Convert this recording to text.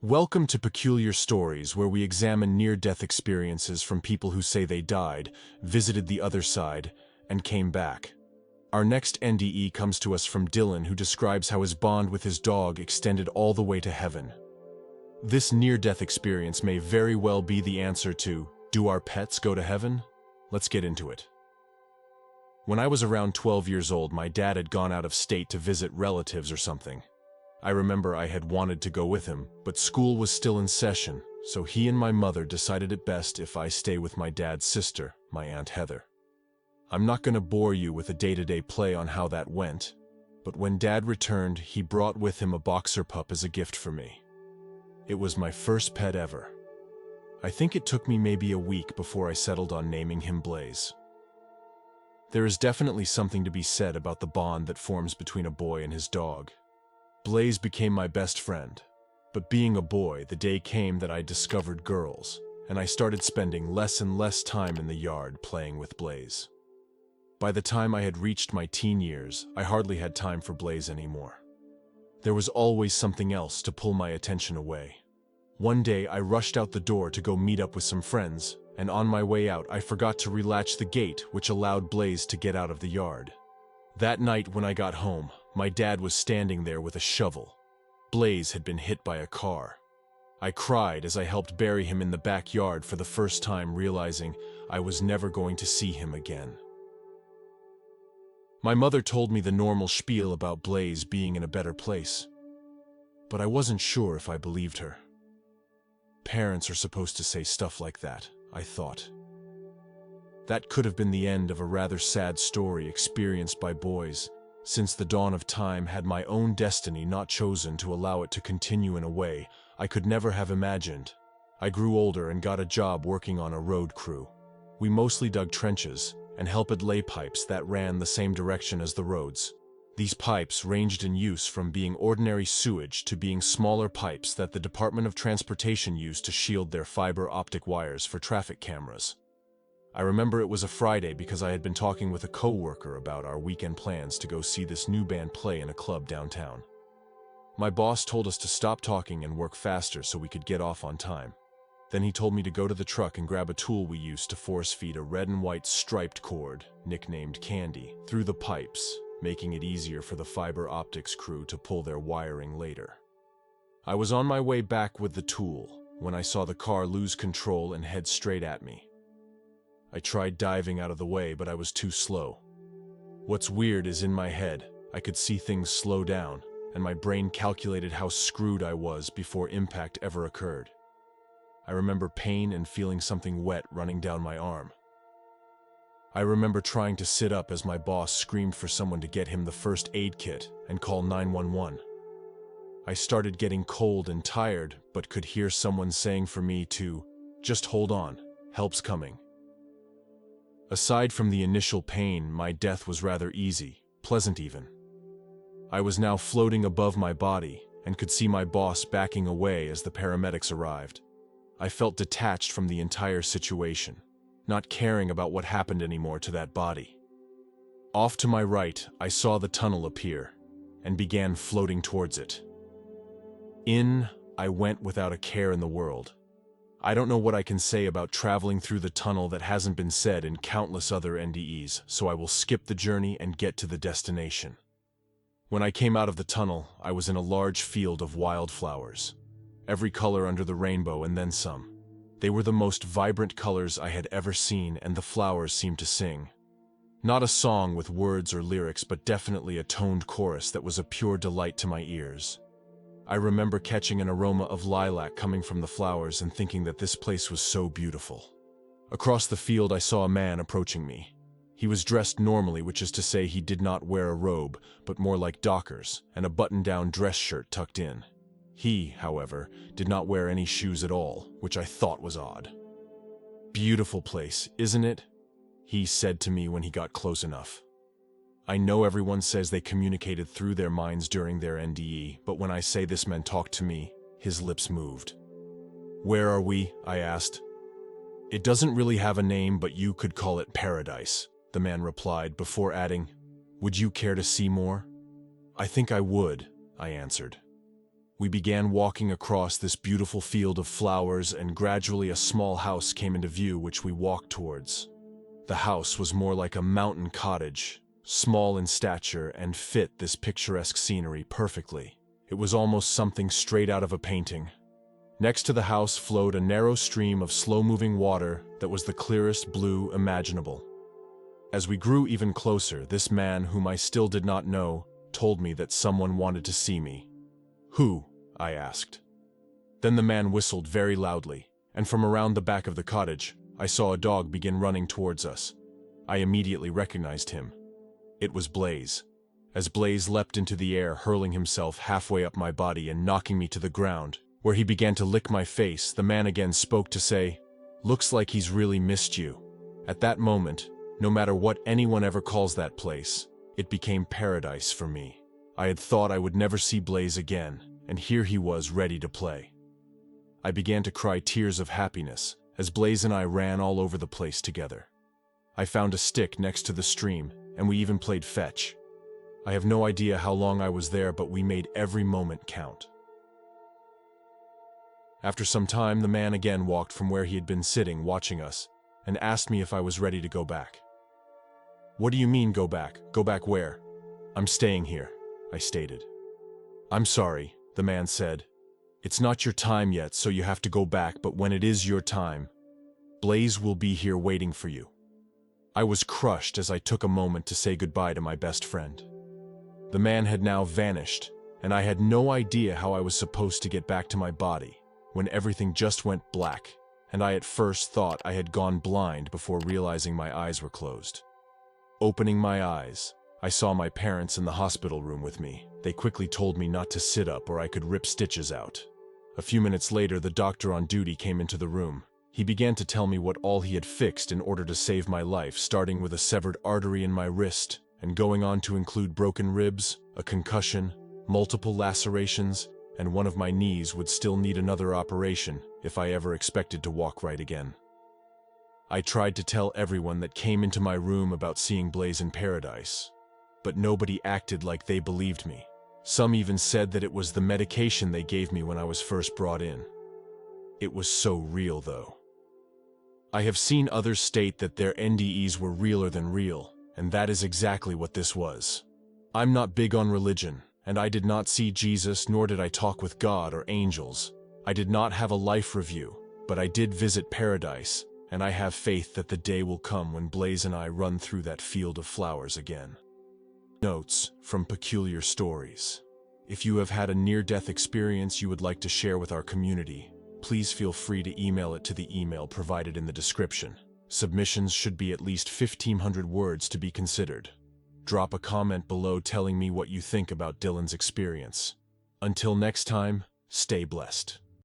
Welcome to Peculiar Stories, where we examine near-death experiences from people who say they died, visited the other side, and came back. Our next NDE comes to us from Dylan, who describes how his bond with his dog extended all the way to heaven. This near-death experience may very well be the answer to, do our pets go to heaven? Let's get into it. When I was around 12 years old, my dad had gone out of state to visit relatives or something. I remember I had wanted to go with him, but school was still in session, so he and my mother decided it best if I stay with my dad's sister, my Aunt Heather. I'm not going to bore you with a day-to-day play on how that went, but when Dad returned, he brought with him a boxer pup as a gift for me. It was my first pet ever. I think it took me maybe a week before I settled on naming him Blaze. There is definitely something to be said about the bond that forms between a boy and his dog. Blaze became my best friend, but being a boy, the day came that I discovered girls, and I started spending less and less time in the yard playing with Blaze. By the time I had reached my teen years, I hardly had time for Blaze anymore. There was always something else to pull my attention away. One day, I rushed out the door to go meet up with some friends, and on my way out, I forgot to relatch the gate, which allowed Blaze to get out of the yard. That night when I got home, my dad was standing there with a shovel. Blaze had been hit by a car. I cried as I helped bury him in the backyard for the first time, realizing I was never going to see him again. My mother told me the normal spiel about Blaze being in a better place, but I wasn't sure if I believed her. Parents are supposed to say stuff like that, I thought. That could have been the end of a rather sad story experienced by boys, since the dawn of time had my own destiny not chosen to allow it to continue in a way I could never have imagined. I grew older and got a job working on a road crew. We mostly dug trenches and helped lay pipes that ran the same direction as the roads. These pipes ranged in use from being ordinary sewage to being smaller pipes that the Department of Transportation used to shield their fiber optic wires for traffic cameras. I remember it was a Friday because I had been talking with a co-worker about our weekend plans to go see this new band play in a club downtown. My boss told us to stop talking and work faster so we could get off on time. Then he told me to go to the truck and grab a tool we used to force feed a red and white striped cord, nicknamed Candy, through the pipes, making it easier for the fiber optics crew to pull their wiring later. I was on my way back with the tool when I saw the car lose control and head straight at me. I tried diving out of the way, but I was too slow. What's weird is in my head, I could see things slow down, and my brain calculated how screwed I was before impact ever occurred. I remember pain and feeling something wet running down my arm. I remember trying to sit up as my boss screamed for someone to get him the first aid kit and call 911. I started getting cold and tired, but could hear someone saying for me to, "Just hold on, help's coming." Aside from the initial pain, my death was rather easy, pleasant even. I was now floating above my body and could see my boss backing away as the paramedics arrived. I felt detached from the entire situation, not caring about what happened anymore to that body. Off to my right, I saw the tunnel appear and began floating towards it. In, I went without a care in the world. I don't know what I can say about traveling through the tunnel that hasn't been said in countless other NDEs, so I will skip the journey and get to the destination. When I came out of the tunnel, I was in a large field of wildflowers. Every color under the rainbow and then some. They were the most vibrant colors I had ever seen, and the flowers seemed to sing. Not a song with words or lyrics, but definitely a toned chorus that was a pure delight to my ears. I remember catching an aroma of lilac coming from the flowers and thinking that this place was so beautiful. Across the field, I saw a man approaching me. He was dressed normally, which is to say he did not wear a robe, but more like dockers, and a button-down dress shirt tucked in. He, however, did not wear any shoes at all, which I thought was odd. "Beautiful place, isn't it?" he said to me when he got close enough. I know everyone says they communicated through their minds during their NDE, but when I say this man talked to me, his lips moved. "Where are we?" I asked. "It doesn't really have a name, but you could call it paradise," the man replied before adding, "Would you care to see more?" "I think I would," I answered. We began walking across this beautiful field of flowers, and gradually a small house came into view which we walked towards. The house was more like a mountain cottage, small in stature, and fit this picturesque scenery perfectly. It was almost something straight out of a painting. Next to the house flowed a narrow stream of slow-moving water that was the clearest blue imaginable. As we grew even closer, this man, whom I still did not know, told me that someone wanted to see me. "Who?" I asked. Then the man whistled very loudly, and from around the back of the cottage, I saw a dog begin running towards us. I immediately recognized him. It was Blaze. As Blaze leapt into the air, hurling himself halfway up my body and knocking me to the ground, where he began to lick my face, the man again spoke to say, "Looks like he's really missed you." At that moment, no matter what anyone ever calls that place, it became paradise for me. I had thought I would never see Blaze again, and here he was ready to play. I began to cry tears of happiness as Blaze and I ran all over the place together. I found a stick next to the stream, and we even played fetch. I have no idea how long I was there, but we made every moment count. After some time, the man again walked from where he had been sitting, watching us, and asked me if I was ready to go back. "What do you mean, go back? Go back where?" "I'm staying here," I stated. "I'm sorry," the man said. "It's not your time yet, so you have to go back, but when it is your time, Blaze will be here waiting for you." I was crushed as I took a moment to say goodbye to my best friend. The man had now vanished, and I had no idea how I was supposed to get back to my body, when everything just went black, and I at first thought I had gone blind before realizing my eyes were closed. Opening my eyes, I saw my parents in the hospital room with me. They quickly told me not to sit up or I could rip stitches out. A few minutes later, the doctor on duty came into the room. He began to tell me what all he had fixed in order to save my life, starting with a severed artery in my wrist, and going on to include broken ribs, a concussion, multiple lacerations, and one of my knees would still need another operation if I ever expected to walk right again. I tried to tell everyone that came into my room about seeing Blaze in paradise, but nobody acted like they believed me. Some even said that it was the medication they gave me when I was first brought in. It was so real, though. I have seen others state that their NDEs were realer than real, and that is exactly what this was. I'm not big on religion, and I did not see Jesus, nor did I talk with God or angels. I did not have a life review, but I did visit paradise, and I have faith that the day will come when Blaze and I run through that field of flowers again. Notes from Peculiar Stories. If you have had a near-death experience you would like to share with our community, please feel free to email it to the email provided in the description. Submissions should be at least 1,500 words to be considered. Drop a comment below telling me what you think about Dylan's experience. Until next time, stay blessed.